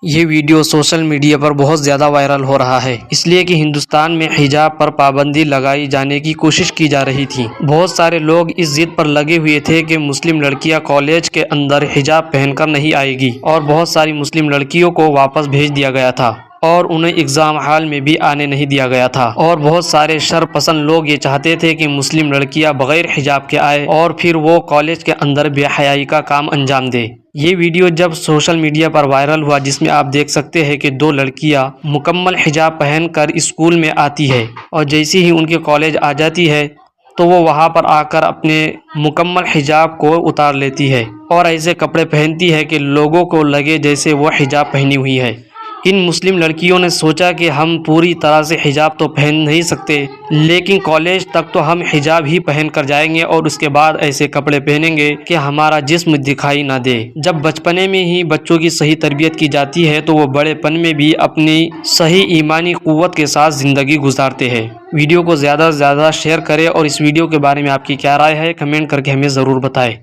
یہ video social media پر بہت زیادہ وائرل ہو رہا ہے، اس لیے کہ ہندوستان میں حجاب پر پابندی لگائی جانے کی کوشش کی جا رہی تھی۔ بہت سارے لوگ اس ضد پر لگے ہوئے تھے کہ مسلم لڑکیاں کالج کے اندر حجاب پہن کر نہیں آئے گی، اور بہت ساری مسلم لڑکیوں کو واپس بھیج دیا گیا تھا اور انہیں ایگزام ہال میں بھی آنے نہیں دیا گیا تھا، اور بہت سارے شر پسند لوگ یہ چاہتے تھے کہ مسلم لڑکیاں بغیر حجاب کے آئے اور پھر وہ کالج کے اندر بے حیائی کا کام انجام دے۔ یہ ویڈیو جب سوشل میڈیا پر وائرل ہوا، جس میں آپ دیکھ سکتے ہیں کہ دو لڑکیاں مکمل حجاب پہن کر اسکول میں آتی ہے، اور جیسے ہی ان کے کالج آ جاتی ہے تو وہ وہاں پر آ کر اپنے مکمل حجاب کو اتار لیتی ہے اور ایسے کپڑے پہنتی ہے کہ لوگوں کو لگے جیسے وہ حجاب پہنی ہوئی ہے۔ ان مسلم لڑکیوں نے سوچا کہ ہم پوری طرح سے حجاب تو پہن نہیں سکتے، لیکن کالج تک تو ہم حجاب ہی پہن کر جائیں گے اور اس کے بعد ایسے کپڑے پہنیں گے کہ ہمارا جسم دکھائی نہ دے۔ جب بچپنے میں ہی بچوں کی صحیح تربیت کی جاتی ہے تو وہ بڑے پن میں بھی اپنی صحیح ایمانی قوت کے ساتھ زندگی گزارتے ہیں۔ ویڈیو کو زیادہ سے زیادہ شیئر کریں، اور اس ویڈیو کے بارے میں آپ کی کیا رائے ہے کمنٹ کر کے ہمیں ضرور بتائیں۔